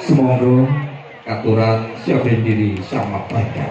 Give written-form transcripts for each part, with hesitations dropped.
Semoga katuran siapa diri sama baiknya.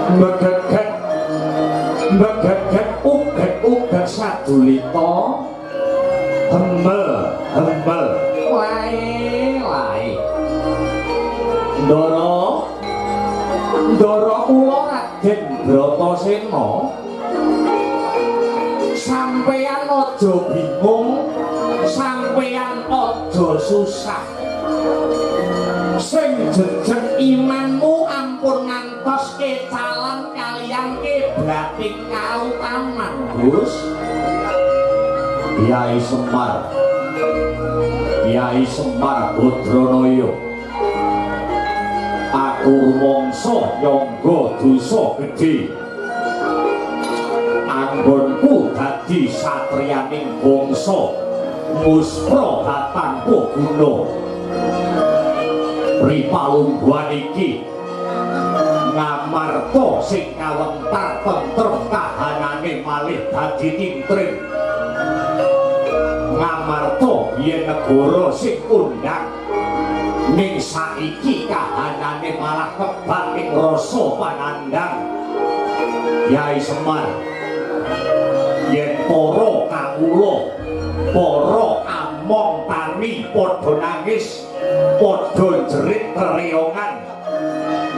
Megegek megegek uget sadulita hembel lae Ndara kula Raden Bratasena sampeyan aja bingung sampeyan aja susah sing jejeg imanmu ampun ngantos kecalan kaliyan kiblating kautaman Gus Kyai Semar Badranaya aku rumangsa nyangga dosa gedhe anggonku dadi satriyaning bangsa muspra tanpa guna ripalungguhan iki ngamarta sing kawentar tentrem kahanane malih dadi tintrim ngamarta yen negara sing kondhang ning saiki kahanane malah kebak ing rasa panandhang Kyai Semar yen para kawula para among tani padha nangis padha jerit reongan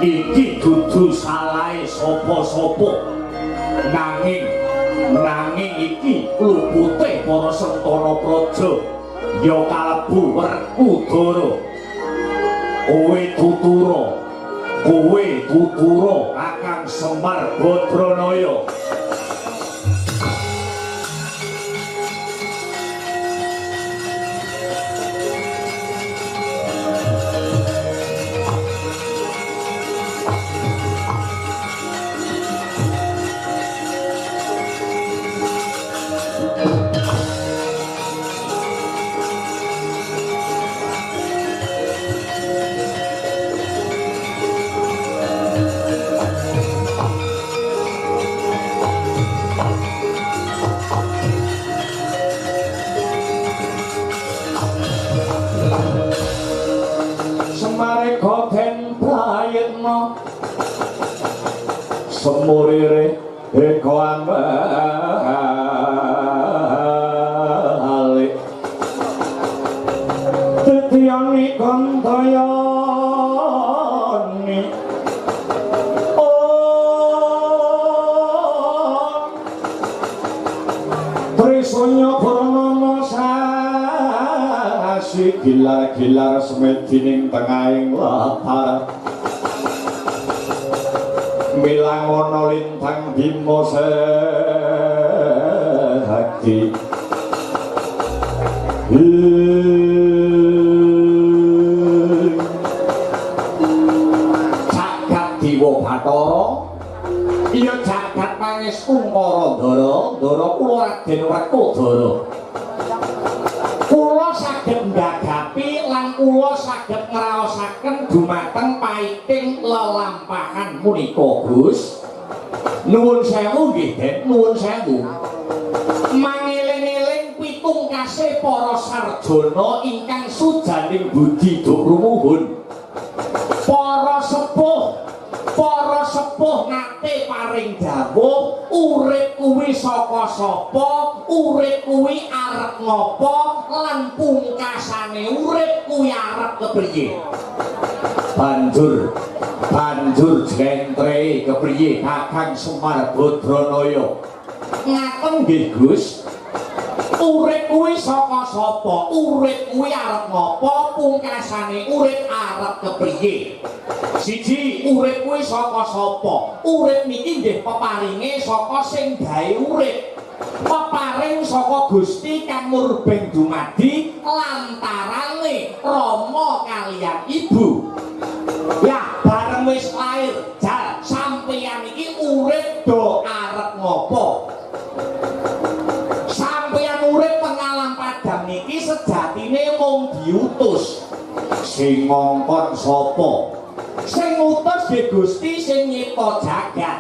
iki dudu salahe sapa-sapa nanging iki lupute para sentana praja ya kalebu Werkudara kowe tutura Kakang Semar Badranaya semurire eko ambalik tetyani kantayani trisanya purnama sasi gilar-gilar semedining tengahing latar milangono lintang bimo sehati jagat diwa Bathara iya jagat pangestu Maradara Ndara kula Raden Werkudara kula saged nggagapi lan kula saged ngraosaken dumateng paiting lelampahan punika Gus nuwun sewu nggih Den nuwun sewu mangeling-eling pitungkase para sarjana ingkang sujaning budi duk rumuhun para sepuh nate paring dawuh urip kuwi saka sapa urip kuwi arep ngopo lan pungkasane urip kuwi arep kepriye banjur jentre kepriye Kakang Semar Badranaya ngaten nggih Gus urip kuwi saka sapa urip kuwi arep ngopo pungkasane urip arep kepriye siji urip kuwi saka sapa urip niki nggih peparinge saka sing gawe urip peparing saka Gusti kang murbeng dumadi lantarane Rama kaliyan Ibu ya bareng wis lair sampeyan iki urip do arep ngopo sampeyan urip teng alam padang niki sejatine mung diutus sing ngongkon sapa sing ngutus nggih Gusti sing nyipta jagat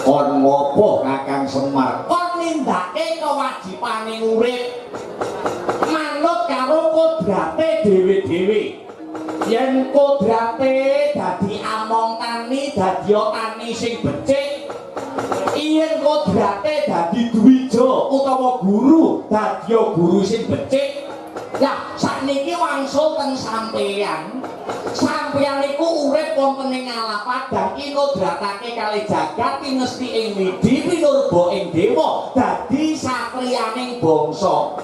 kon ngopo Kakang Semar kon nindake kewajibane urip manut karo kodrate dhewe-dhewe yen kodrate dadi among tani dadi tani sing becik, yen kodrate dadi dwija utawa guru dadi guru sing becik. Lah sakniki wangsul teng sampeyan. Sampeyan niku urip wonten ing alam padang iki kodratake kalih jagat pinesti ing widi pinurba ing dewa dadi satriyaning bangsa.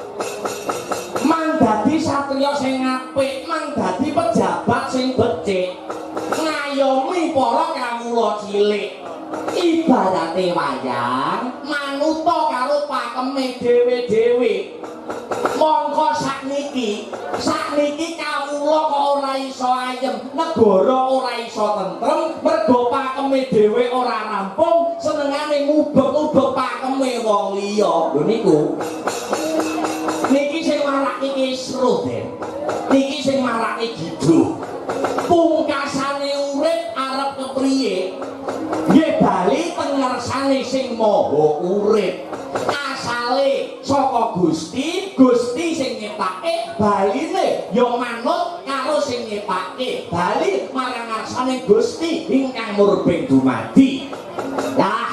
Mang dadi satriya sing apik, mang dadi pejabat sing becik. Ngayomi para kawula cilik. Ibarate wayang manuta karo pakeme dhewe-dhewe. Mongko sakniki kawula kok ora iso ayem, negara ora iso tentrem, mergo pakeme dhewe ora rampung, senengane ngubek-ubek pakeme wong liya. Lho niku. Niki sing marake kisruh, Den. Niki sing marake gidhuh. Pungkasane urip arep kepriye? Nggih bali pengersane sing maha urip. Asale saka Gusti, Gusti sing nyiptake, baline ya manut karo sing nyiptake. Bali marang ngarsane Gusti ingkang murbeng dumadi. Lah,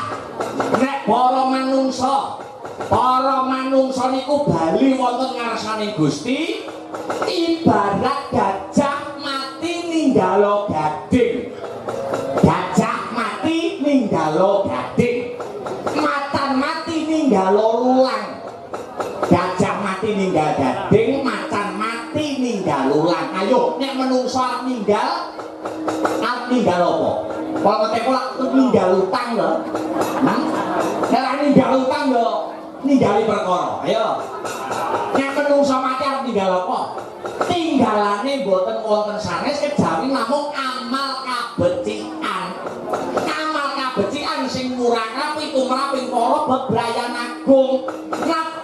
nek para manungsa niku bali wonten ngarsane Gusti, ibarat gajah mati ninggalo gading. Gajah mati ninggalo gading. Macan mati ninggalo lulang. Gajah mati ninggal gading, macan mati ninggal lulang. Ayo, nek menungso arep ninggal apa? Kalau ngetek kok ninggal utang lho. Nek ninggal utang lho, ninggali perkara. Ayo. Nek menungso mati arep ninggal apa? Tinggalane mboten wonten sanes kejawi namung amal kabecikan. Amal kabecikan sing muraka pitumraping para bebrayan agung.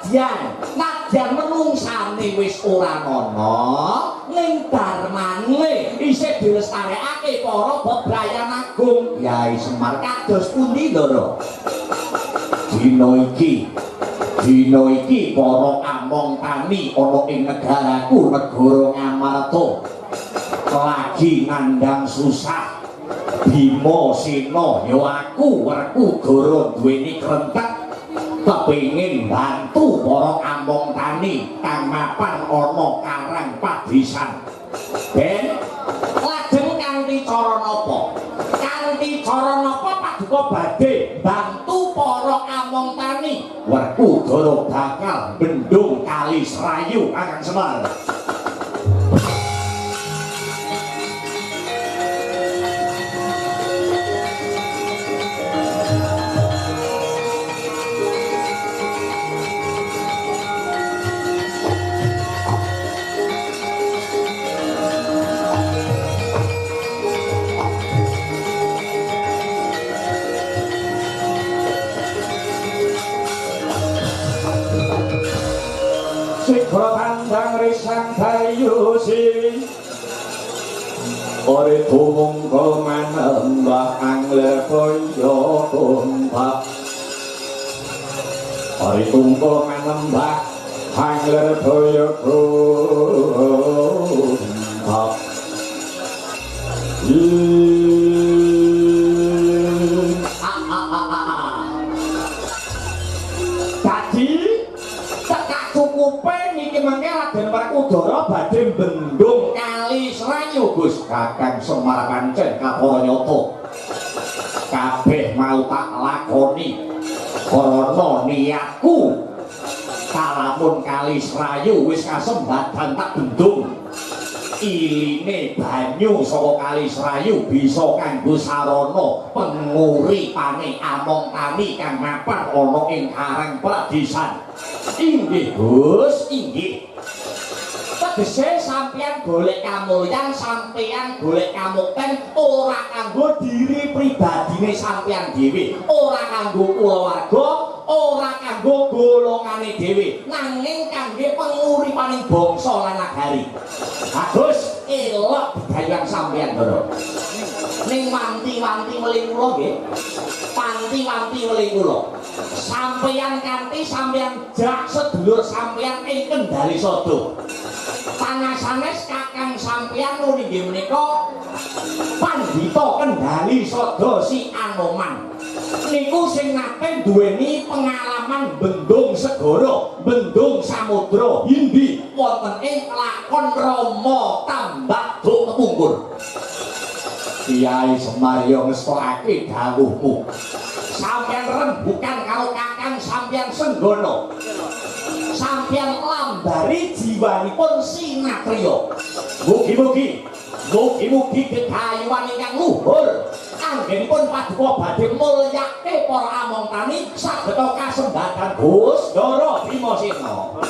Nadyan menungsane wis ora ana, ning darmane isih dilestarekake para bebrayan agung. Yai Semar kados pundi, Ndara? Dina iki para among tani ana ing negaraku, negara Ngamarta, lagi nandang susah. Bima Sena ya aku werku gara duweni krentek kepengin bantu para among tani kang mapan ana karang padesan. Ben lajeng kanthi cara napa? Kanthi cara napa paduka badhe bantu para among tani? Werku gara bakal bendung Kali Serayu Kakang Semar. Sikra tandang risang bayu si ore tumungko manembah angler koyo tumpak. Ore tumungko manembah angler koyo tumpak. Cukupe niki mangke Raden Werkudara badhe bendung Kali Serayu Gus. Kakang Semar pancen kaparanyata kabeh mau tak lakoni karana niatku kalamun Kali Serayu wis kasembadan tak bendung. Iline banyu saka Kali Serayu bisa kanggo sarana penguripane among tani kang mapan ana ing karang padesan. Inggih Gus, inggih. Tegese sampeyan golek kamulyan, sampeyan golek kamukten ora kanggo diri pribadine sampeyan dhewe, ora kanggo kulawarga, ora kanggo golongane dhewe, nanging kangge penguripaning bangsa lan nagari. Bagus, elok digayang sampeyan, Ndara. Ning wanti-wanti weling kula nggih. Wanti-wanti weling kula. Sampeyan kanthi sampeyan jak sedulur sampeyan ing Kendari Sada. Panasanes kakang sampeyan nggih menika Adhita Kendhali Sada Si Anoman niku sing nate duweni pengalaman bendung segara, bendung samudra Hindi wonten ing lakon Rama Tambak Duk Kepungkur. Kyai Semar yo ngestokake dawuhmu. Sampeyan rembukan karo Kakang sampeyan Senggono. Sampeyan lambari jiwanipun sinatriya. Mugi-mugi gegayuhan ingkang luhur anggenipun paduka badhe mulyake para amongtani sageta kasembatan Gusdara Bimasena.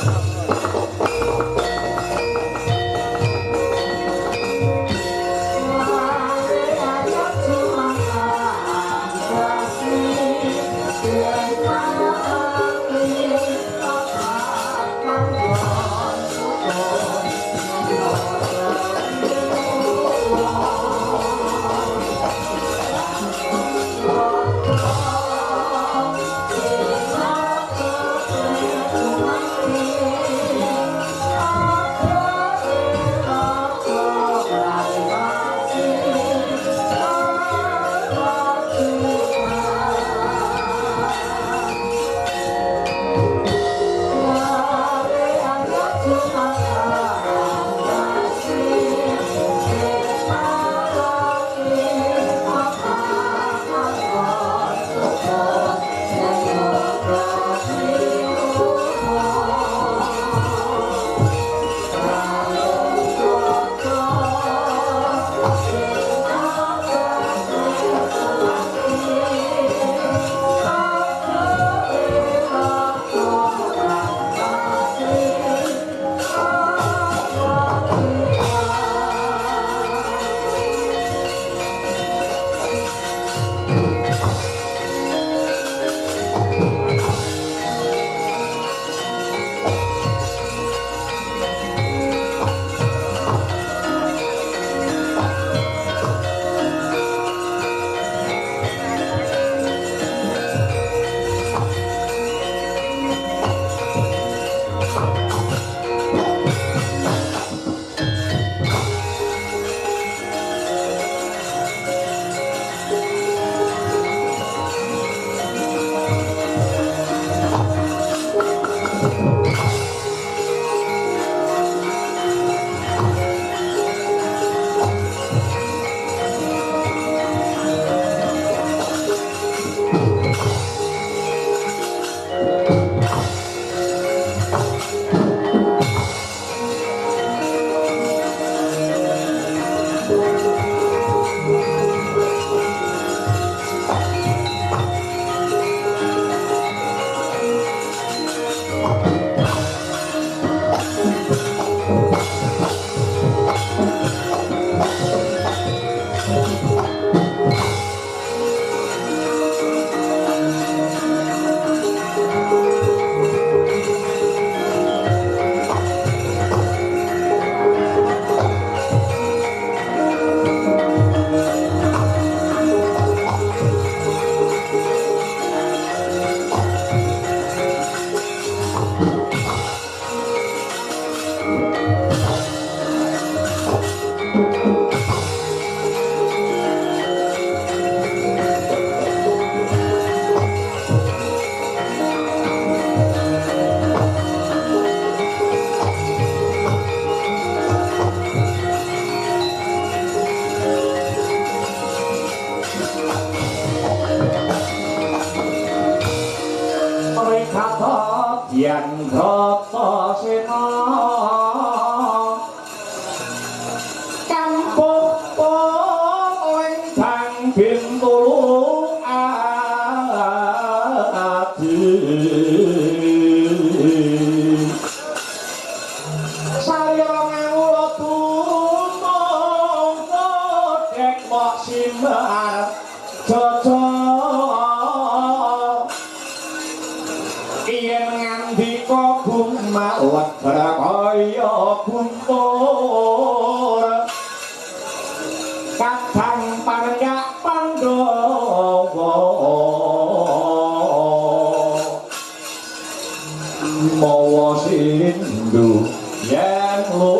Yen lu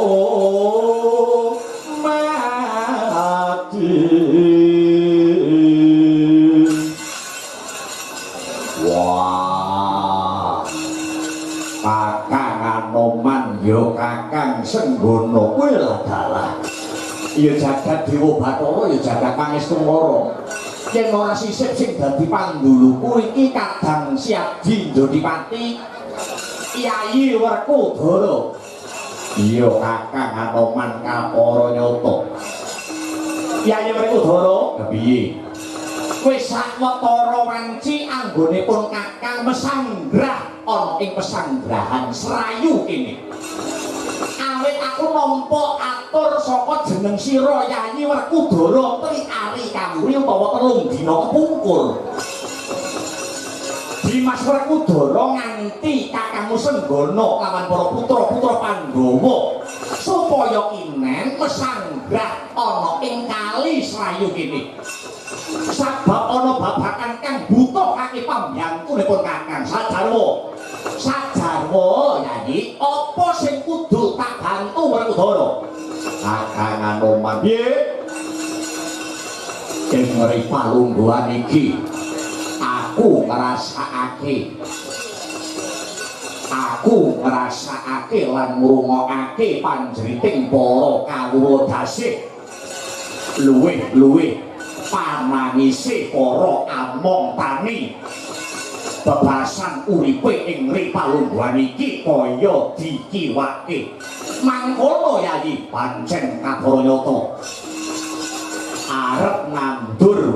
mati Wah, Kakang Anoman yo Kakang Senggono kuwi lah dalah. Ya jagat Dewa Bathara ya jagat Pangestu Mara. Yen ora sisip sing dadi panduluku iki kadang siap Dindodipati Yayi Werkudara. Iya Kakang Anoman Kaparanyata. Yayi Werkudara kepiye? Wis sawetara wanci anggonipun Kakang mesanggrah ana ing pesanggrahan Serayu kene. Awit aku nampa atur saka jeneng sira Yayi Werkudara tri-ari kamuri utawa telung dina kepungkur. Dimas Werkudara nganti Kakangmu Senggono lawan para putra-putra Pandhawa supaya kinen mesanggrah ana ing kali Serayu kene. Sabab ana babakan kang butuhake pambyantunipun Kakang Sajarwa. Sajarwa Yayi, apa sing kudu tak bantu Werkudara? Kakang Anoman piye? Ing mriku lungguhan iki aku ngrasakake lan ngrungokake panjriting para kawula dasih luwih panangise para among tani bebasan uripe ing ripalungguhan iki kaya dikiwake. Mangkono Yayi, pancen Kaparanyata arep nandur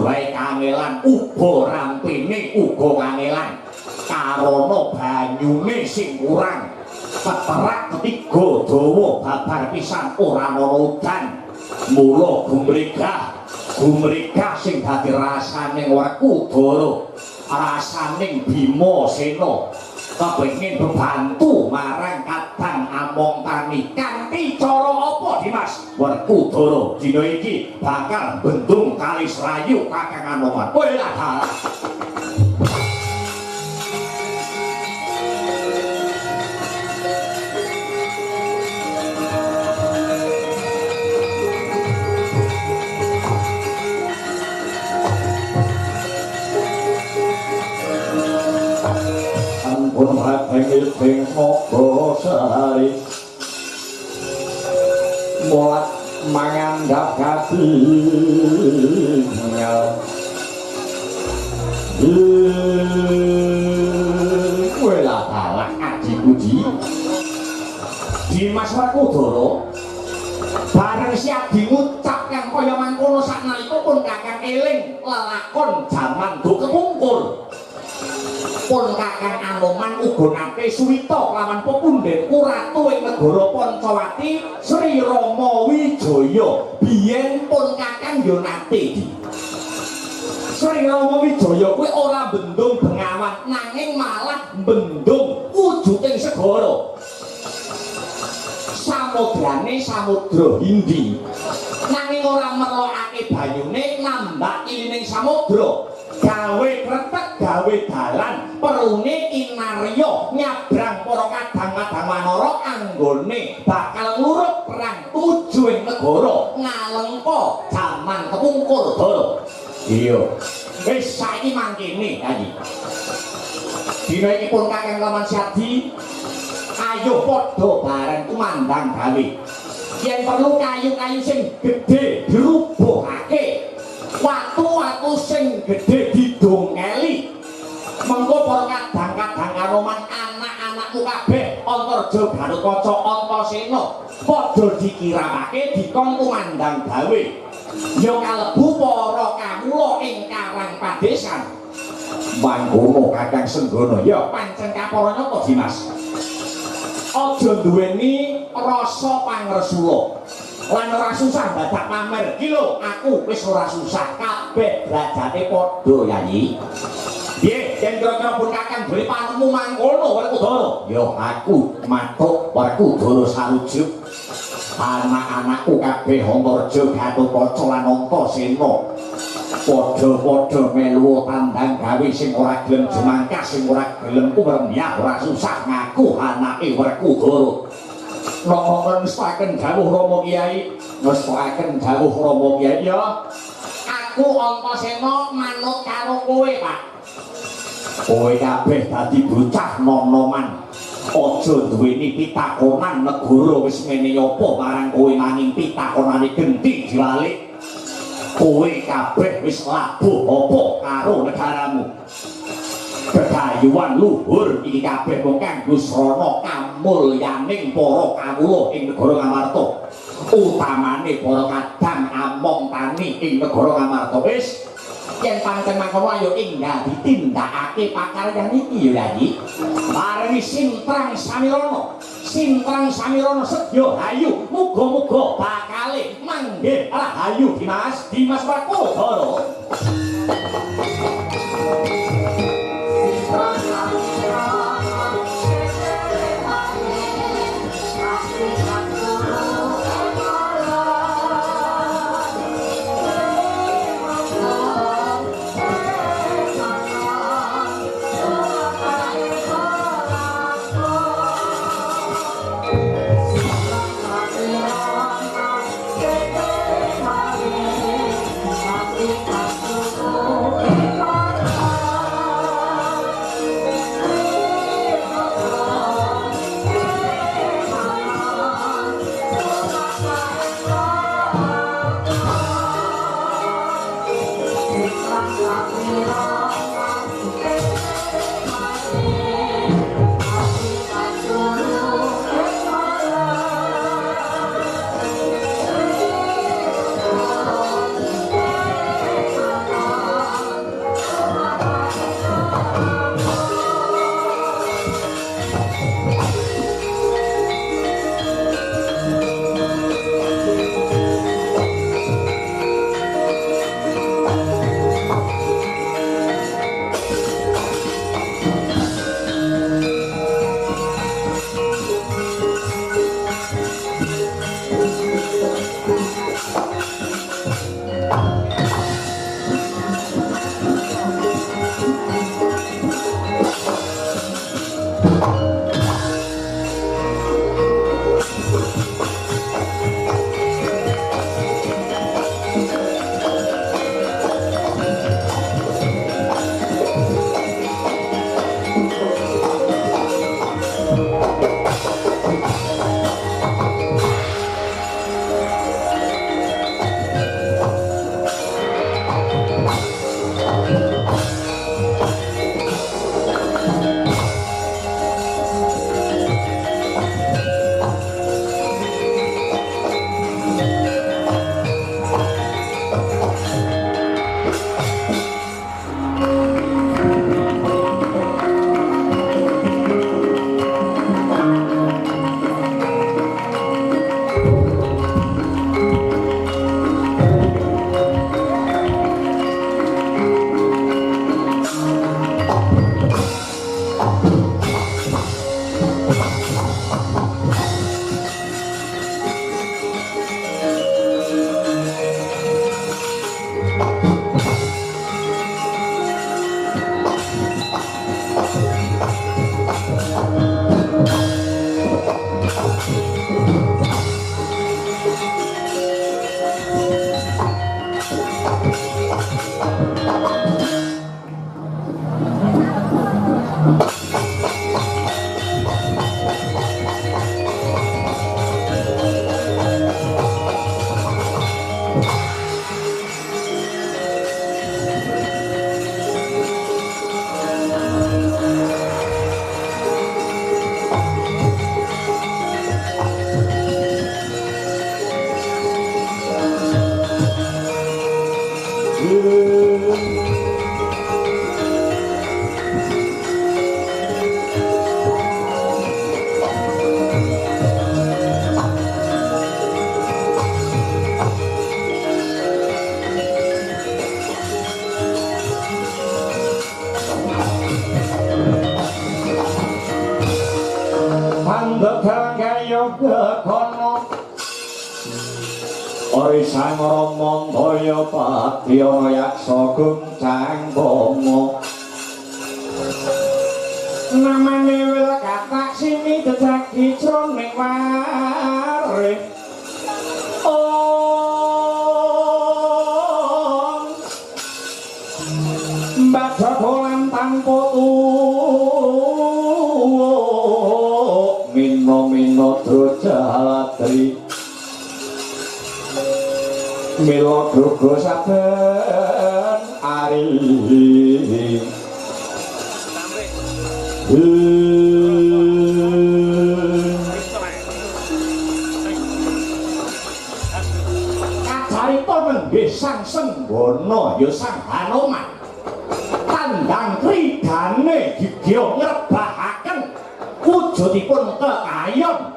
wae kangelan uga rampine uga kangelan karana banyune sing kurang peterak ketiga dawa babar pisan ora ana udan mula gumregah sing dadi rasaning Werkudara rasaning Bimasena kepengin bebantu marang kadang among tani kanthi cara apa Dimas? Werkudara dina iki bakal bendung kali Serayu Kakang Anoman. Kowe lah dalah. Pun hati ping moko sehari mulat menganggap katinggal kowe lah dalah adikku Dimas Werkudara bareng siap diucap kang kaya mangkono saknalika pun Kakang eling lelakon jaman do kepungkur. Pun Kakang Anoman uga nate suwita lawan pepundhenku ratu ing negara Pancawati Sri Rama Wijaya. Biyen pun Kakang yo nate Sri Rama Wijaya kuwi ora bendung Bengawan nanging malah bendung wujuding segara. Samudrane Samudra Hindi. Nanging ora merlokake banyune nambah ilining samudra. Gawe kretek gawe dalan perune inarya nyabrang para kadang-kadang wanara anggone bakal ngurut perang tuju ing negara ngalengka jaman kepungkur dara. Iya wis saiki mangkene Yayi dina iki pun Kakang Laman Syadi ayo padha bareng kumandang gawe yen perlu kayu-kayu sing gedhe dirubuhake watu-watu sing gedhe didongeli mengko para kadang-kadang Anoman anak-anakmu kabeh Antarja Garutaca Antasena padha dikiramake dikon kumandang gawe ya kalebu para kawula ing Karang Padesan. Mangkono Kakang Senggono ya pancen Kaparanyata Dimas aja duweni rasa pangresula lan ora susah dadak pamer iki lho aku wis ora susah kabeh derajate padha Yayi. Piye yen kira-kira pun Kakang duwe panemu mangkono Werkudara? Ya aku matuk Werkudara sarujuk. Anak-anakku kabeh Antarja Gatotkaca lan Antasena padha-padha melu tandang gawe sing ora gelem jemangkas sing ora gelem kumremyah ora susah ngaku anake Werkudara. Nokon ngestaken dawuh Rama Kyai, ngestaken dawuh Rama Kyai ya. Aku Antasena manut karo kowe, Pak. Kowe kabeh dadi bocah nom-noman. Aja duweni pitakonan negara wis ngene apa marang kowe nanging pitakonane genti diwalik. Kowe kabeh wis labuh apa karo negaramu. Kedayuan luhur iki kabeh mung kanggo srana kamulyaning para kawula ing negara Ngamarta. Utamane para kadang among tani ing negara Ngamarta. Wis yen pancen mangkono ayo enggal ditindakake pakaryan iki ya Yayi. Paringi sintrang samirana sedya hayu muga-muga bakale manggih rahayu Dimas Prakodara. Sang Rama Daya Padya yaksa guncang bama namane wil katak sini dadi jroning warih mbadha kolam tanpa mino drojalatri milo drogo saben ari kacarita nenggih sang Senggono ya sang Hanoman tandang kridane gigya ngrebahaken wujudipun kekayon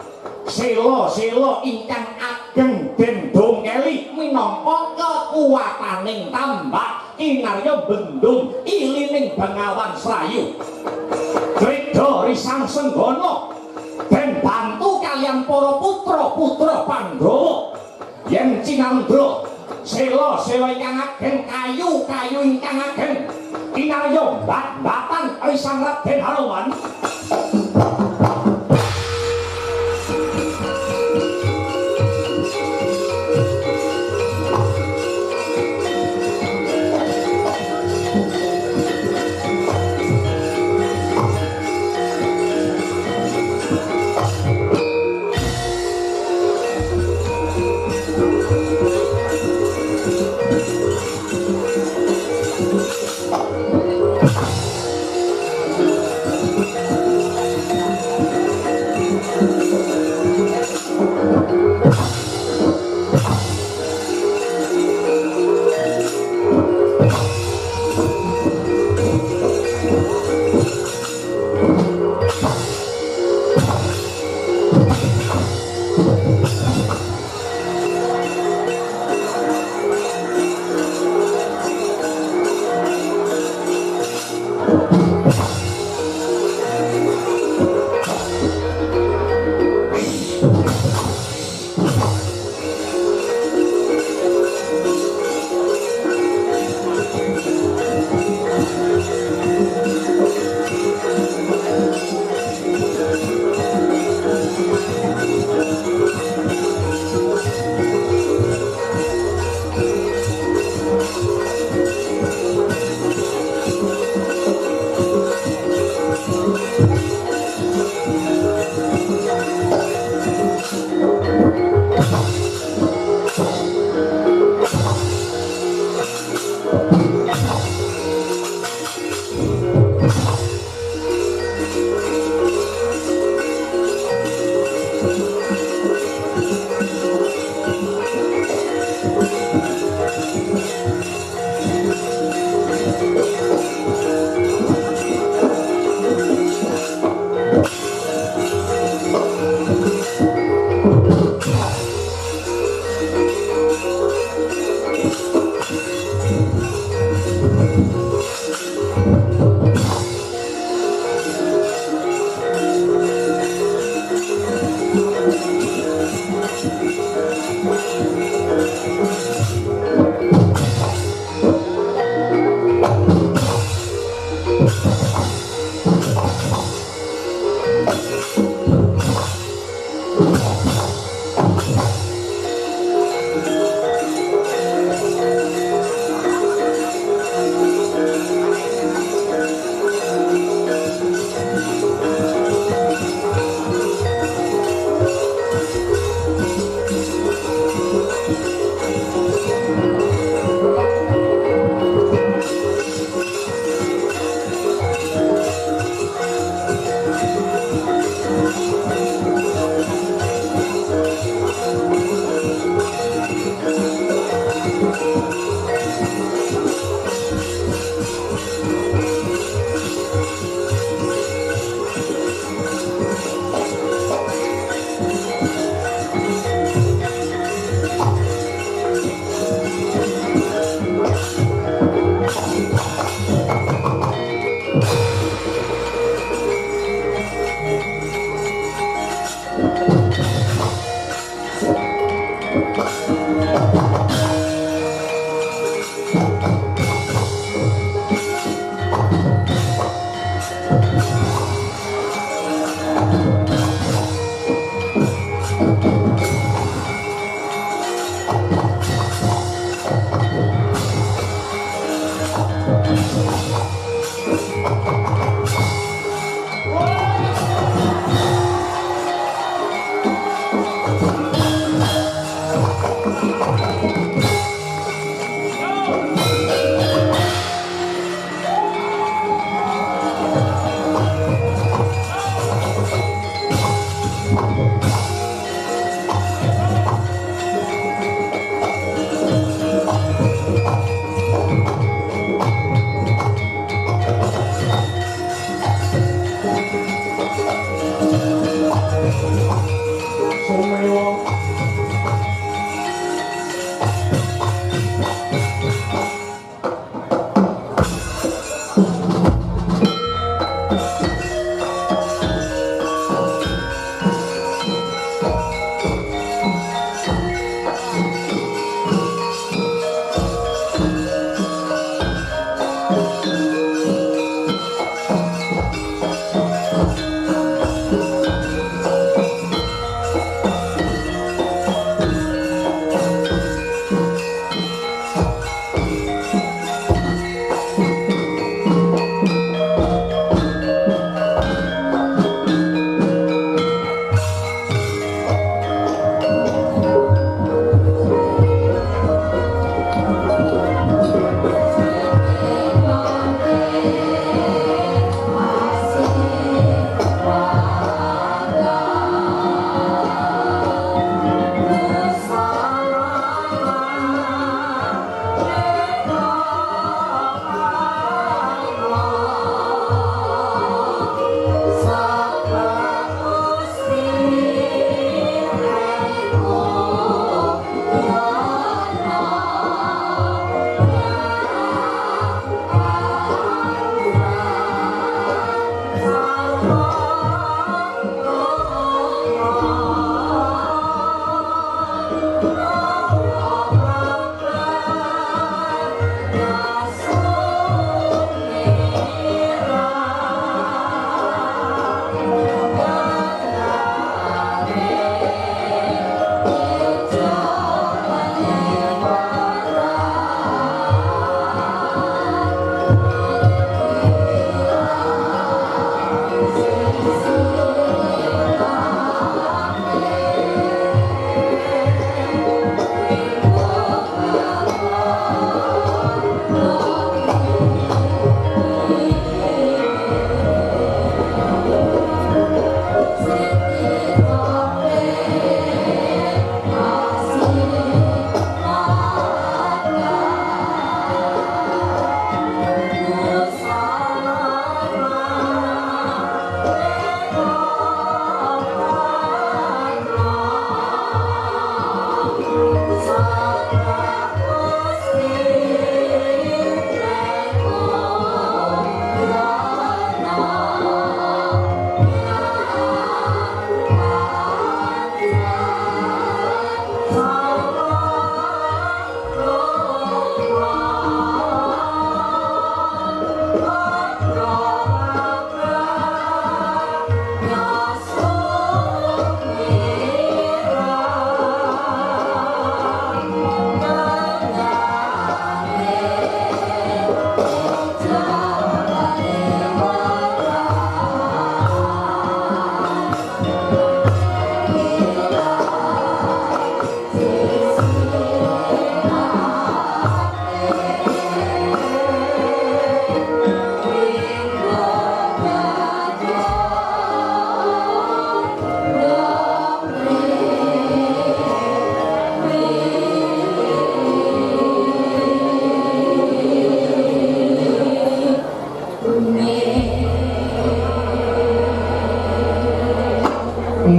sela-sela ingkang ageng den dongkeli minangka kekuwataning tambak kinarya bendung ilining Bengawan Slayu Krida Risang Senggono den bantu kalian para putra-putra Pandhawa yen cinandra sela-sela ingkang ageng kayu-kayu ingkang ageng kinarya bat-batan Risang Raden Hanoman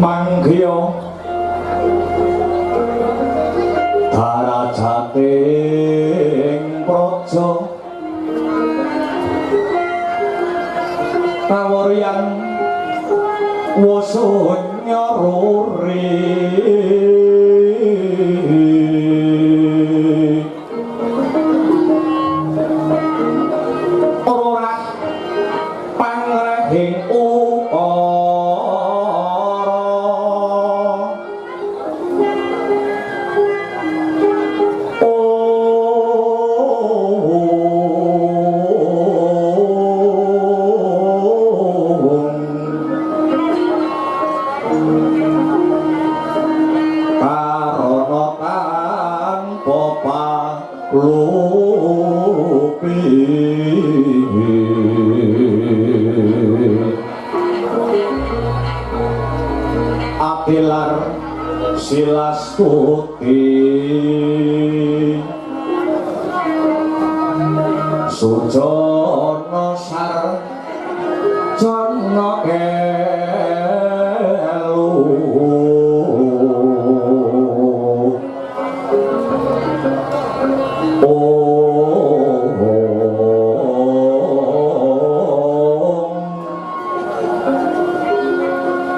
Manggya darajating praja kawaryan wasunya ruri ora pangrehing lupi atilar silas putih sujono sar jono kelu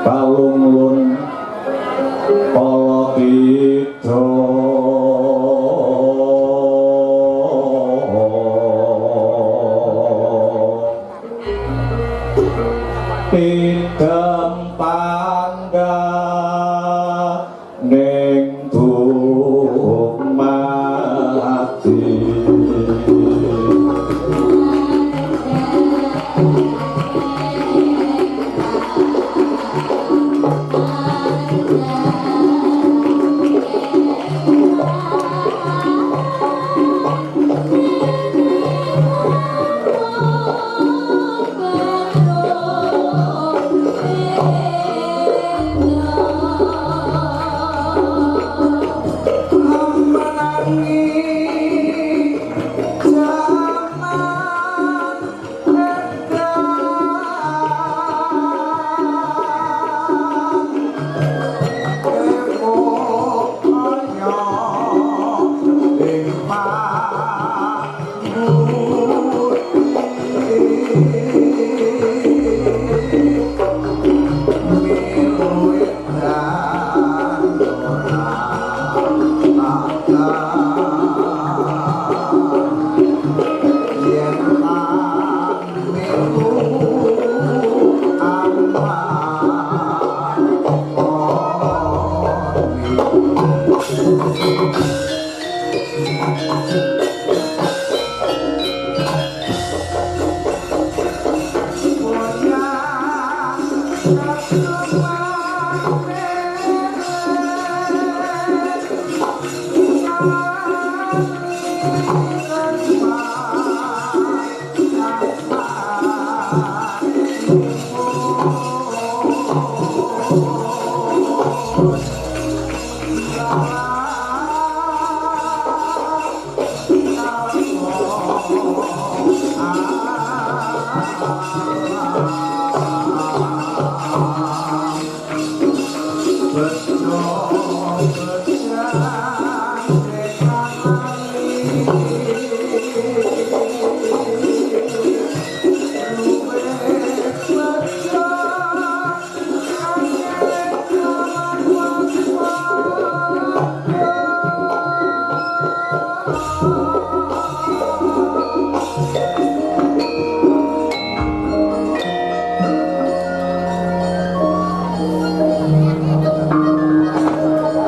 kalunglun kala tida idam tangga ning dumati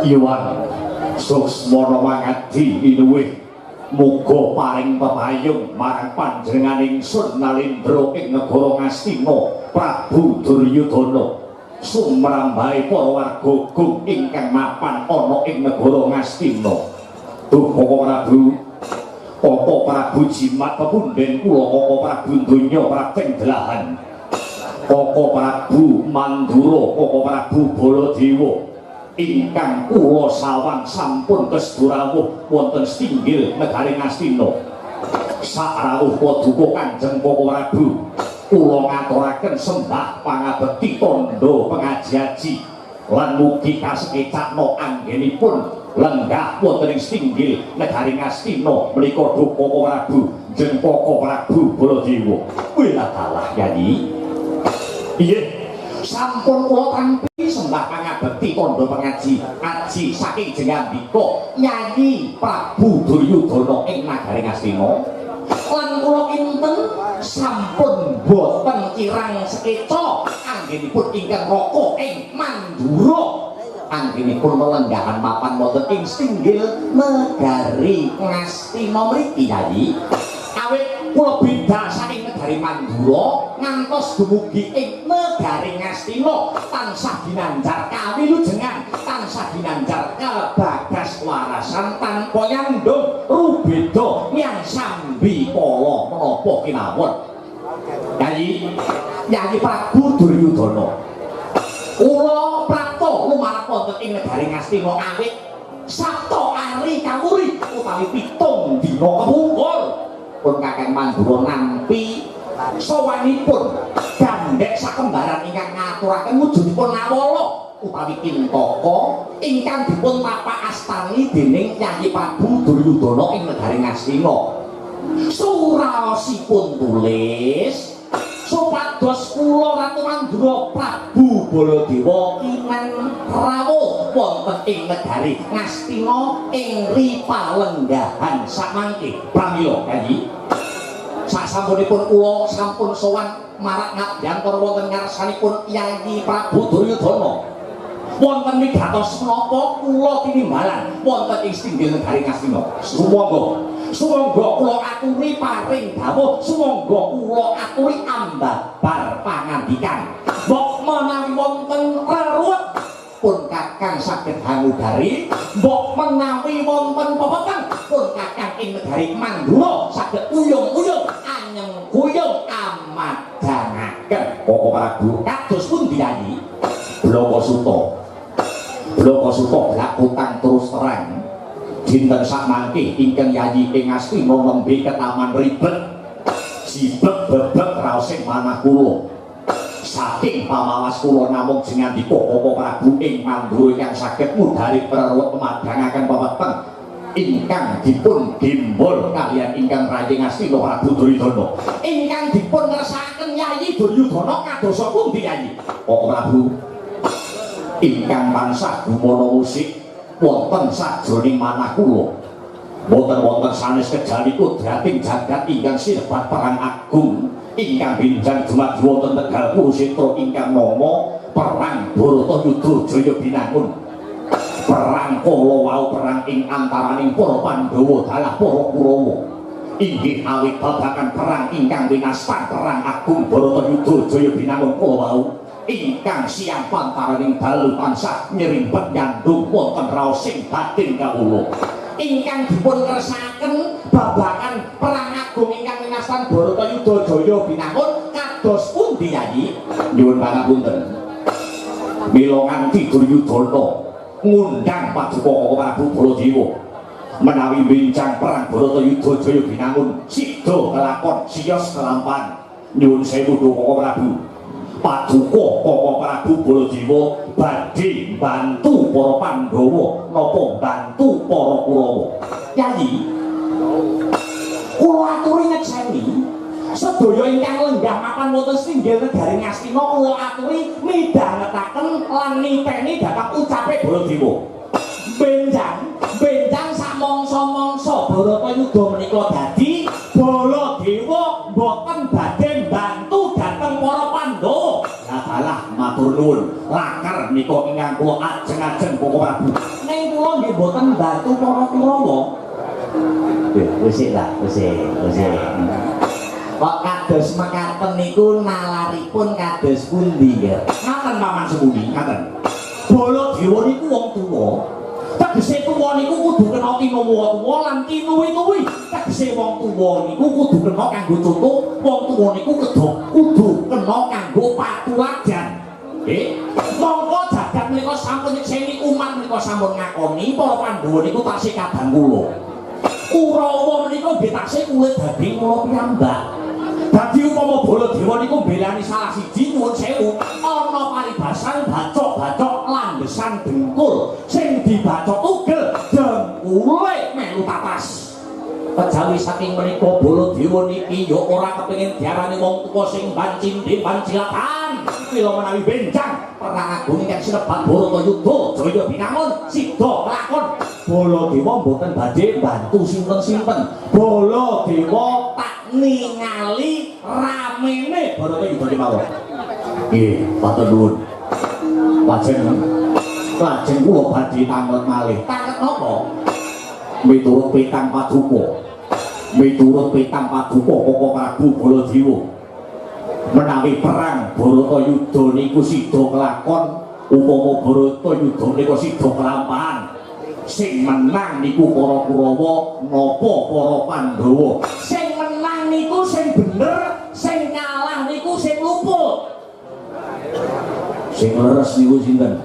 Iwan suksmana mangadi inuwih muga paring pepayung marang panjenengan ingsun Nalendra ing negara Ngastina Prabu Duryudana sumrambahe para warga Gung ingkang mapan ana ing negara Ngastina. Duh Koko Prabu, Koko Prabu jimat pepundhen kula Koko Prabu donya praping delahan. Koko Prabu Mandura, Koko Prabu Baladewa ingkang kula sawang sampun kesdurawuh wonten Stinggil negari Ngastina. Sakrawuh paduka Kanjeng Koko Prabu kula ngaturaken sembah pangabekti tandha pengaji-aji lan mugi kasekecakna anggenipun lenggah wonten ing Stinggil negari Ngastina menika Duh Koko Prabu jeneng Koko Prabu Baladewa. Wiladalah Yayi. Iye sampun kula tampi sembah pangabekti tandha pengaji aji saking jengambika Nyayi Prabu Duryudana ing nagari Ngastina lan kula kinten sampun boten kirang sekeca anggenipun ingkang raka ing Mandura anggenipun melenggahan mapan wonten ing Stinggil negari Ngastina mriki Yayi. Awit kula bidhal saking negari Mandura ngantos dumugi ing negari Ngastina tansah ginanjar kawilujengan tansah ginanjar kebagas kaswarasan tanpa nyandung rubeda yang sambi pala menapa kinawon. Yayi Prabu Duryudana. Kula prapta lumarat wonten ing negari Ngastina awit Sabta ari kawuri utawi 7 dina kepungkur pun Kakang Mandura nampi sawanipun gandhek sakembaran ingkang ngaturaken wujudipun Nawala utawi Kintaka ingkang dipun tapak astani dening Yayi Prabu Duryudana ing negari Ngastina. Suraosipun tulis supados kula Ratu Mandura Prabu Baladewa kinang rawuh wonten ing negari Ngastina ing ripalenggahan samangke pramila Yayi. Sasampunipun kula sampun sowan marak ngabyantar wonten ngarsanipun Yayi Prabu Duryudana. Wonten wigatos menapa kula tinimbalan wonten ing singgil negari Ngastina. Sumangga kula aturi paring dawuh, sumangga kula aturi ambabar pangandikan. Mbok menawi wonten reruwet pun Kakang saged hanugari, mbok menawi wonten pepeteng pun Kakang ing negari Mandura saged uyung-uyung anyeng kuyung amadhangaken. Koko Prabu kados pundi Yayi? Blokasuta blak utang terus terang. Dinten sakmangke ingkang Yayi ing Ngastina nembe ketaman ribet jibek bebek raosing manah kula saking pamawas kula namung jengandika Koko Prabu ing Mandura ingkang saged mudhari preruwet pemadhangaken pepeteng ingkang dipun gembol kaliyan ingkang Rayi Ngastina Prabu Duryudana ingkang dipun ngersakaken Yayi Duryudana kadosa pundi Yayi? Koko Prabu ingkang tansah gumana musik wonten sajroning manah kula boten wonten sanes kejani kudrating jagat ingkang sinebat perang agung ingkang binjang jumat wonten Tegal Kurusetra ingkang nama perang Bharatayuda Jaya Binangun. Perang kala wau perang ing antaraning para Pandhawa dalah para Kurawa inggih awit babagan perang ingkang winastan perang agung Bharatayuda Jaya Binangun kala wau ingkang siang pantaraning dalu tansah nyerimpet nyandung wonten raos sing batin kawula ingkang dipun kersakaken babagan perang agung ingkang winastan Bharatayuda Jaya Binangun kados pundi Yayi? Nyuwun pangapunten mila nganti Duryudana ngundang Paduka Koko Prabu Baladewa menawi bincang perang Bharatayuda Jaya Binangun sida kelakon siyos kelampan. Nyuwun sewu Koko Prabu Paduka Koko Prabu Baladewa badhe bantu para Pandhawa napa bantu para Kurawa. Yayi kula aturi ngajeni sedaya ingkang lenggah mapan wonten singgil negari Ngastina kula aturi midhangetaken lan niteni dhateng ucape Baladewa. Benjang sak mangsa-mangsa Bharatayuda menika dadi Baladewa mboten badhe bantu dhateng para Pandhawa. Lah matur nuwun lakar nika ingkang kula ajeng-ajeng Koko Prabu. Ning kula nggih mboten bantu para Kurawa. Wis lah, wis. Kok kados mekaten niku nalaripun kados pundi ya? Ngaten Paman Semuni, ngaten. Baladewa niku wong tuwa. Tegese tuwa niku kudu kena tinawa lan tinuwi-nuwi. Tegese wong tuwa niku kudu kena kanggo contoh, wong tuwa niku kudu kena kanggo patuladan. Monggo jagat menika sampun nyekseni umat menika sampun ngakoni para Pandhawa niku tasih kadang kula. Kurawa menika nggih tasih kulit daging kula piyambak. Dadi upama Baladewa niku mbelani salah siji nyuwun sewu ana paribasan bacok-bacok landhesan dengkul sing dibacok tugel dengkule melu tatas. Kejawi saking menika Baladewa niki ya ora kepengin diarani wong tuwa sing bancindhe bancilatan. Mila menawi benjang perang agung ingkang sinebat Bharatayuda Jaya Binangun sida kelakon Baladewa mboten badhe bantu sinten-sinten. Baladewa tak ningali ramene Bharatayuda kemawon. Nggih, matur nuwun. Lajeng kula badhe tanget malih. Tanget napa? Miturut petang Paduka. Miturut petang Paduka Koko Prabu Baladewa. Menawi perang Bharatayuda niku sida kelakon, upama Bharatayuda niku sida kelampahan. Sing menang niku para Kurawa napa para Pandhawa? Sing menang niku sing bener, sing kalah niku sing luput. Sing leres niku sinten?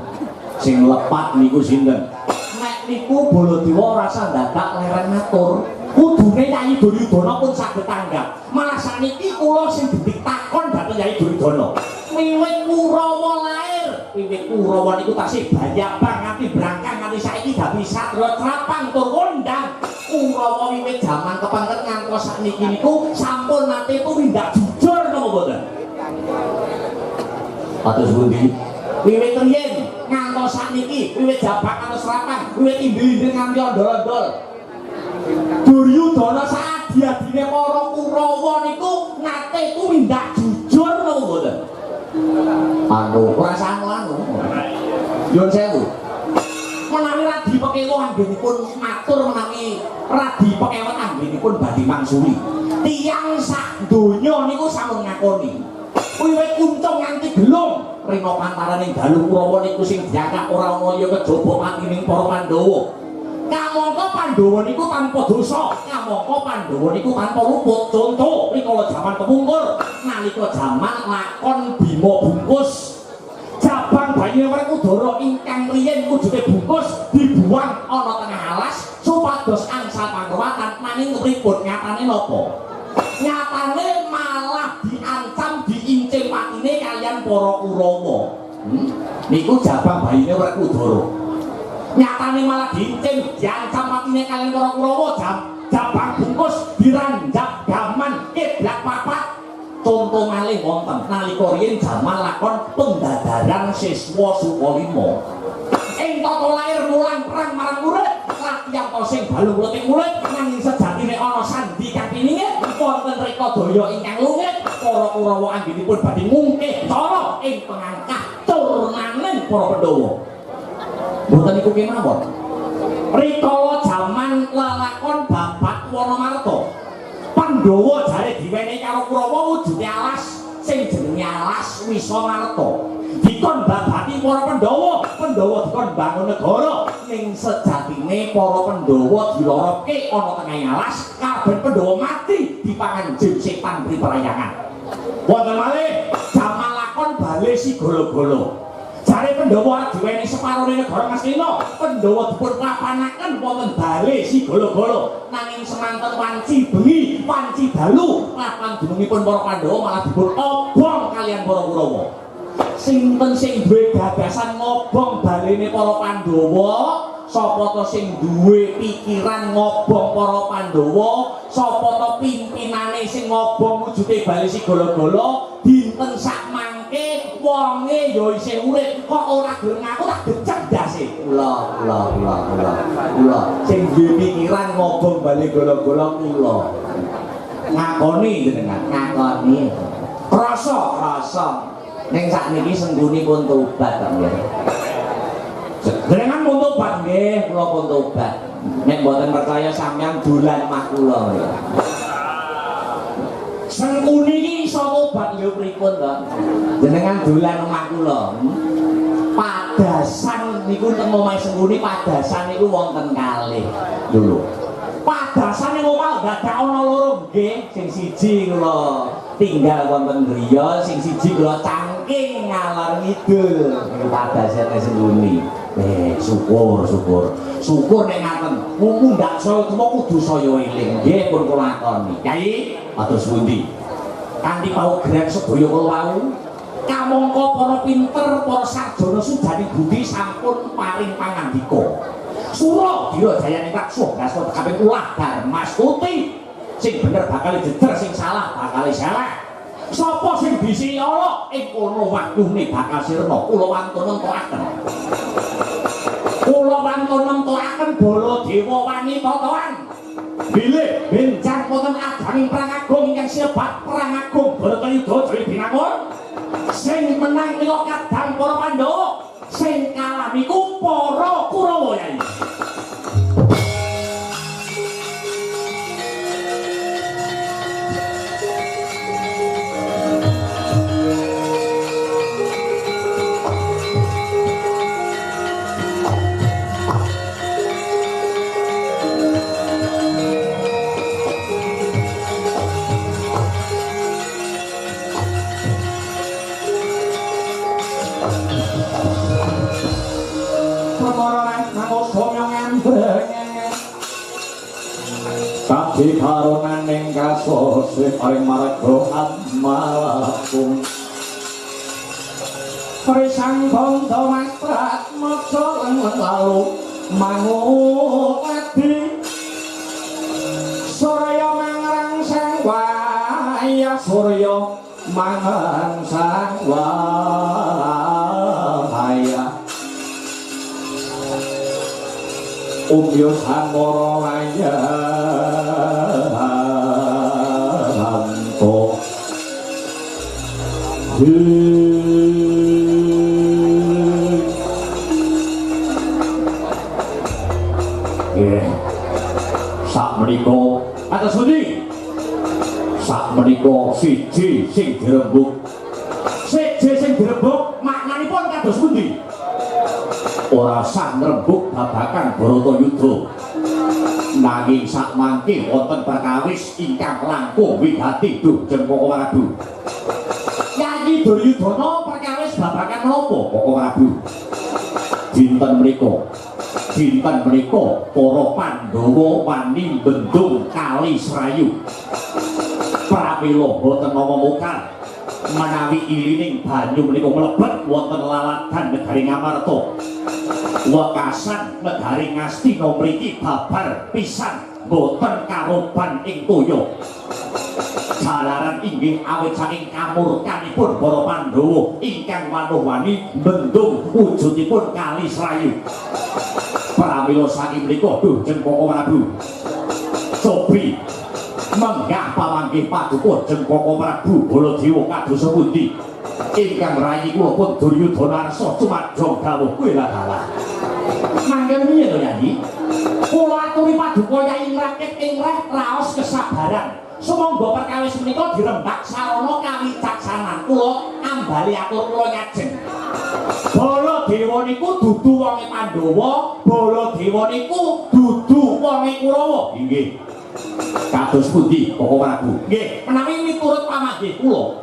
Sing lepat niku sinten? Nek niku Baladewa rasa dadak lereng matur. Kudune Nyai Duryudana pun saged tanggap. Malah sakniki kula sing ditakon dhateng Nyai Duryudana. Wiwit Kurawa lair, wiwit Kurawa niku tasih Bayabang nganti Brangkang nganti saiki Dapi Satra Trapang tur kondang. Kurawa wiwit jaman kepengker ngantos sakniki niku sampun nate tumindak jujur napa mboten? Atus pundi? Wiwit riyen ngantos sakniki, wiwit Jabang ngantos Trapang, wiwit Indri-indri nganti ondol-ondol. Duryudana saadi-adine para Kurawa niku nate tumindak jujur napa mboten? Perasaan anu Yun sewu menawi Radi Pekewa anggenipun matur menawi Radi Pekewa anggenipun badhe mangsuli tiyang sak donya niku sampun ngakoni wiwit kuncung nganti gelung rena pantaraning dalu Kurawa niku sing diangkat ora ana ya kejaba patining para Pandhawa. Kamangka Pandhawa niku tanpa dosa, kamangka Pandhawa niku tanpa luput. Contoh rikala jaman kepungkur, nalika jaman lakon Bima bungkus, Jabang Bayine Werkudara ingkang riyen wujude bungkus dibuang ana tengah alas supados angsal pangruwatan. Nanging pripun nyatane napa? Nyatane malah diancam diincim patine kaliyan para Kurawa. Niku Jabang Bayine Werkudara. Nyatane malah diincim diancam matine kalian para Kurawa. Jabang bungkus diranjak gaman keblak papat. Contoh malih wonten nalika riyen jaman lakon Pendadaran Siswa Sukalima. Ing tata lair mulang perang marang murid, rakyat sing balung leting murid nanging sejatine ana sandi kapininge wonten reka daya ingkang lungit. Para Kurawa anggenipun badhe ngungkih cara ing pengangkah turnaning para Pandhawa. Mboten niku kemawon. Rikala jaman lelakon Babat Wanamarta, Pandhawa jare diwenehi karo Kurawa wujude alas sing jenenge alas Wisamarta. Dikon babati para Pandhawa, Pandhawa dikon bangun negara ning sejatine para Pandhawa diloroke ana tengah alas, kabeh Pandhawa mati dipangan jin setan priprayangan. Wonten malih jaman lakon Bale Sigala-gala. Jare Pandhawa diwenehi separone negara Ngastina, Pandhawa dipun papanaken wonten Bale Sigala-gala. Nanging semanten wanci bengi, wanci dalu, lapan dunungipun para Pandhawa malah dipun obong kaliyan para Kurawa. Sinten sing duwe gagasan ngobong balene para Pandhawa? Sapa to sing duwe pikiran ngobong para Pandhawa? Sapa to pimpinane sing ngobong wujude Bale Sigala-gala? Dinten sak mangke wonge ya isih urip kok ora gelem ngaku tak cerdase. Kula sing duwe pikiran ngobong Bale Sigala-gala kula. Ngakoni jenengan, ngakoni. Rasa ning sakniki sengguni pun tobat ta nggih. Jenengan pun tobat nggih, kula pun tobat. Nek mboten percaya sampeyan dolan mah kula ya. Sengguni iki iso tobat lho pripun to? Jenengan dolan omah kula. Padasan niku teng omahe Sengguni padasan niku wonten kalih. Lho. Padasane omah dadak ana loro nggih, sing siji kula tinggal wonten griya, sing siji kula cangking ngalor ngidul. Padasane Sengguni. Syukur nek ngaten. Mundak saya cuma kudu saya eling. Nggih pun kula akoni. Kyai, matur pundi? Kanthi paugeran sedaya kula wau, kamangka para pinter, para sarjana sujani budi sampun paring pangandika. Sura Dirajayane Raksa Gaswa kaping ulah Darmastuti. Sing bener bakal jejer, sing salah bakal salah. Sapa sing bisi ala ing kono waktune bakal sirna. Kula wantun nentokaken. Kula wantun nentokaken Baladewa wani totoan. Bilih benjang wonten aganging perang agung ingkang sebat perang agung Baratayuda Jaya Binangun. Sing menang niku kadang para Pandhawa, sing kalah niku para Kurawa yai. dikaronaning kasose paring marga amalapun Prisang bondo mastrat mojo lengen lalu mangut adi Surya mangrangsang waya Surya mangrangsang waya Umyo samara layanto sakmenika atas pundi sakmenika siji sing dirembuk maknanipun kados pundi ora sak ngrembug babagan Bharatayuda nanging sak mangke wonten perkawis ingkang langkung wigati Dujeng Koko Prabu Yayi Duryudana perkawis babagan menapa Koko Prabu dinten menika para Pandhawa wani bendung Kali Srayu pramila boten nama mokal menawi ilining banyu menika mlebet wonten lalatan negari Ngamarta wekasan negari Ngastina mriki babar pisan boten karoban ing toya jalaran inggih awit saking kamurkanipun para Pandhawa ingkang manuh-wani bendung wujudipun Kali Srayu pramila saking menika Dujeng Koko Prabu Sobri menggah pamanggih paduka Dujeng Koko Prabu Baladewa kados pundi ingkang rayi kula pun Duryudana arsa cumadhong dawuh kuwi lah dalah mangke piye to Yayi kula aturi paduka Yayi ngrakit ing raos kesabaran sumangga perkawis menika dirembak sarana kawicaksanan kula ambali atur kula ngajeng Baladewa niku dudu wonge Pandhawa Baladewa niku dudu wonge Kurawa inggih kados pundi Koko Prabu nggih menawi miturut pamanggih kula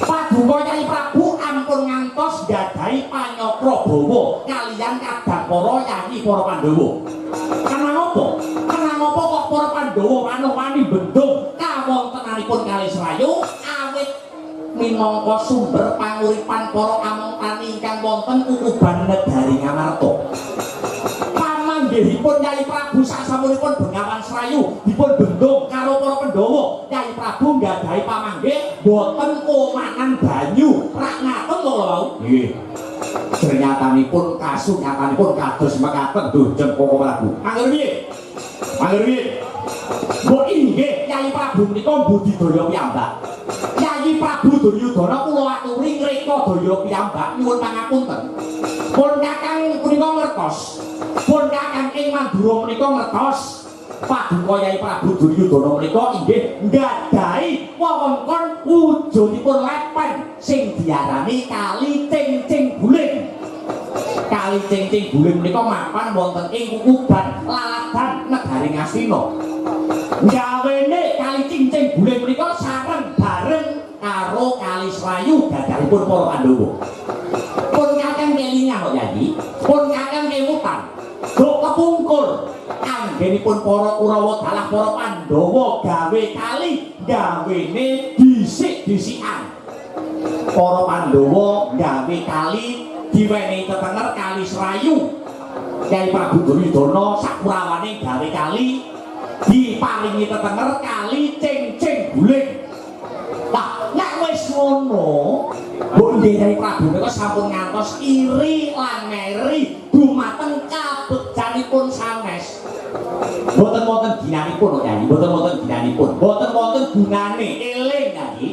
paduka Yayi Prabu ampun ngantos gadhahi panyokrabawa kaliyan kadang para yayi para Pandhawa kenapa kok para Pandhawa manuh-wani bendung kawontenanipun Kali Srayu awit minangka sumber panguripan para amungkani ingkang wonten kukuban negari Ngamarta pamanggihipun Yayi Prabu sasampunipun Bengawan Srayu dipun bendung karo para Pandhawa Yayi Prabu nggadhahi pamanggih boten omanan banyu rak ngaten lho nggih ternyatanipun kasunyatanipun kados mekaten Dujeng Koko Prabu mangger piye mbok inggih Yayi Prabu menika budidaya piyambak Yayi Prabu Duryudana kula aturi ngreka daya piyambak nyuwun pangapunten pun kakang punika ngertos pun kakang ing Mandura menika ngertos paduka Yayi Prabu Duryudana menika inggih nggadhahi wewengkon wujudipun lepen sing diarani Kali Cingcing Buling Kali Cingcing Buling menika mapan wonten ing kukuban lalatan negari Ngastina gawene Kali Cingcing Buling menika sareng bareng karo Kali Srayu gadahipun para Pandhawa pun kakang kelingan kok Yayi pun kakang kemutan dok kepungkur anggenipun para Kurawa dalah para Pandhawa gawe kali gawene disik-disikan para Pandhawa gawe kali diwenehi tetenger Kali Srayu Yayi Prabu Duryudana sakurawane gawe kali diparingi tetenger Kali Cingcing Buling lah nek wis ngono mbok Yayi Prabu menika sampun ngantos iri lan meri dumateng kabegjanipun sanes boten wonten ginanipun kok Yayi boten wonten ginanipun boten wonten gunane eling Yayi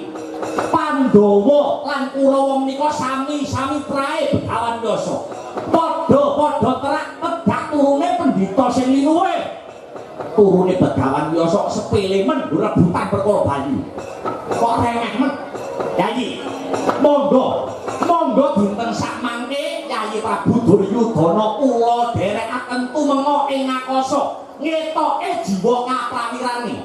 Pandhawa lan Kurawa menika sami-sami prae Begawan Yasa padha-padha terak tegak turune pendhita sing linuwe turune Begawan Yasa sepele men rebutan perkara banyu kok remeh men Yayi monggo dinten sak mangke Yayi Prabu Duryudana kula dherekaken tumenga ing Ngakasa ngetoke jiwa kaprawirane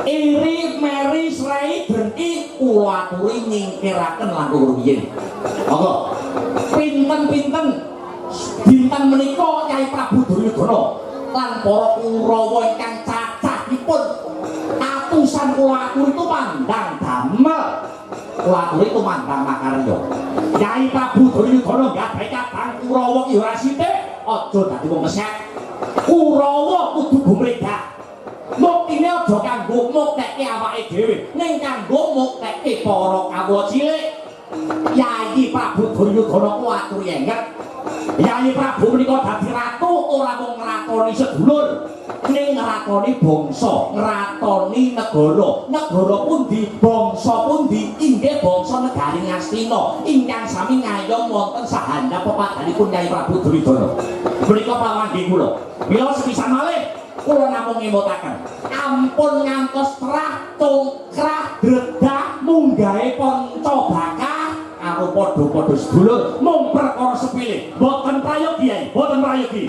iri meri srei drengki kula aturi nyingkiraken langkung rumiyin monggo pinten-pinten dinten menika Yayi Prabu Duryudana lan para Kurawa ingkang cacahipun kula aturi tumandang damel. Kula aturi tumandang makarya. Yai Prabu Duryudana gadhahi kadang Kurawa ki ora sithik, aja dadi wong keset. Kurawa kudu gumregah. Muktine aja kanggo muktekke awake dhewe, ning kanggo muktekke para kawula cilik. Yai Prabu Duryudana kula aturi enget. Yai Prabu menika dadi ratu ora mung ngratoni sedulur, ning ngratoni bangsa, ngratoni negara. Negara pundi, bangsa pundi? Inggih bangsa negari Ngastina ingkang sami ngayom wonten sahandhap pepadhanipun Yai Prabu Duryudana. Menika pawanggi kula. Mila sepisan malih kula namung ngemutaken. Ampun ngantos trah tungkrah dredah munggahe panca bakah karo padha-padha sedulur mung perkara sepilih, boten prayogi Yai, boten prayogi.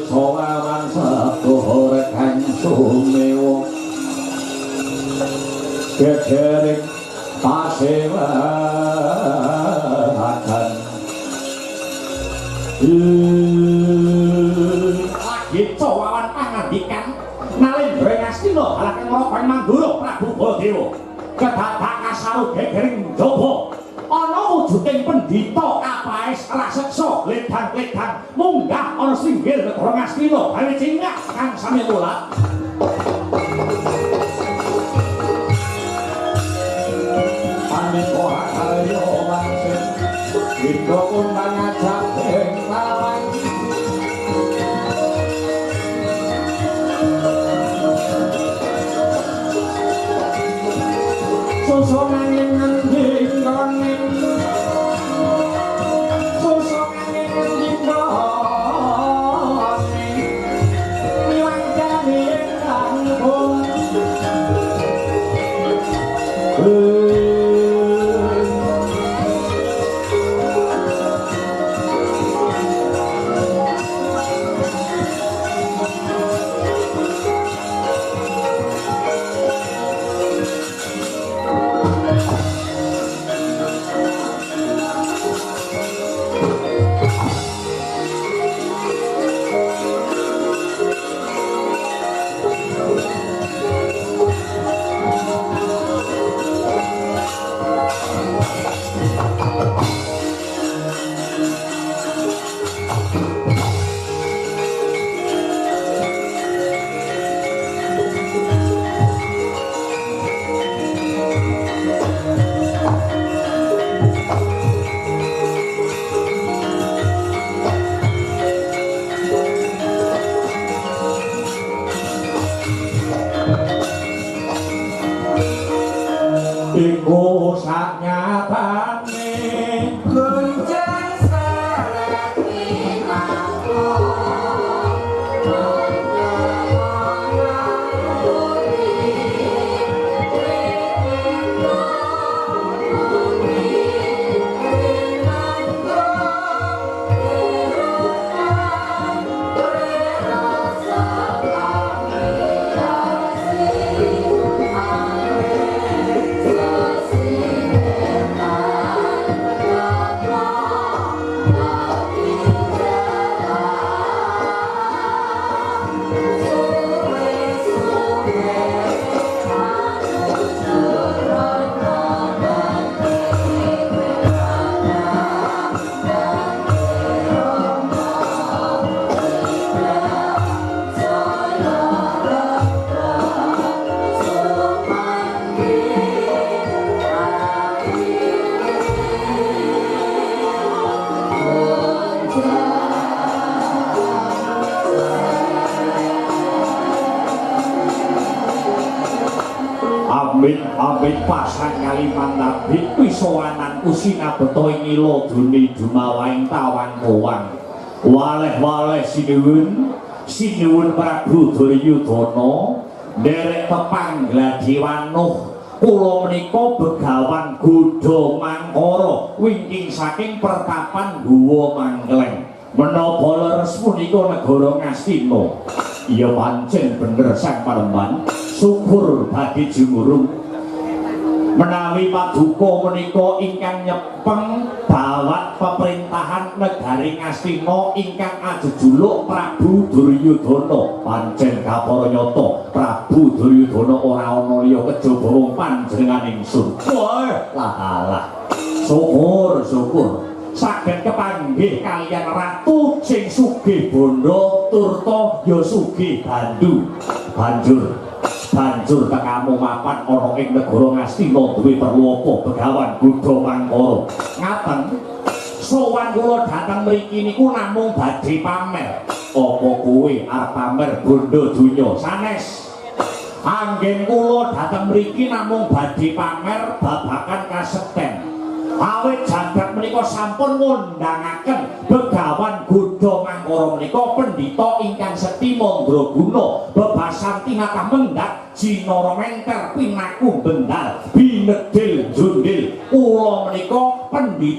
Sowawan sepuluh rekan sumewo gegering pasewakan lagi sowawan pangandikan Nalendra Ngastina halaken Raka Mandura Prabu Baladewa kedadak kasaru gegering jaba ana wujuding pendhita kapaes raseksa ledang-ledang munggah ana singgil negara Ngastina gawe cingak kang sami mulat. Panika ayo wangsit kita undang ajak ing lawan susunan ing ngendi kene susunan ing ngendi kene miwang jane kang pun iku saknyatane gunjang sarati aku Amit pasang Kalimantan pisowanan usina beto ngilo duni dumawaing tawang kowang waleh-waleh sinuwun Prabu Duryudana nderek pepang gladiwanuh kula menika begawan Godha Mangkara wingking saking pertapan Guwa Mangkleng menapa leres punika negara Ngastina iya pancen bener sang Panembahan syukur bagi jumurung menawi paduka menika ingkang nyepeng bawat pemerintahan negari Ngastina ingkang ajejuluk Prabu Duryudana pancen kapara nyata Prabu Duryudana ora ana liya kejaba wong panjenengan ingsun. Wah, lah syukur saged kepanggih kaliyan ratu sing sugih bondo turta ya sugih bandu banjur tekamu mapan ana ing negara Ngastina duwe perlu apa Begawan Buddha Mangkara ngaten sowan kula dhateng mriki niku namung badhe pamer apa kowe arep pamer bondo donya sanes anggen kula dhateng mriki namung badhe pamer babagan kasekten awit jagad menika sampun ngundhangaken Begawan Buddha Mangkara menika pendhita ingkang sekti mandraguna bebasan tinatah mendhat jinara menter pinaku bendal binedil jundil kula menika pendhita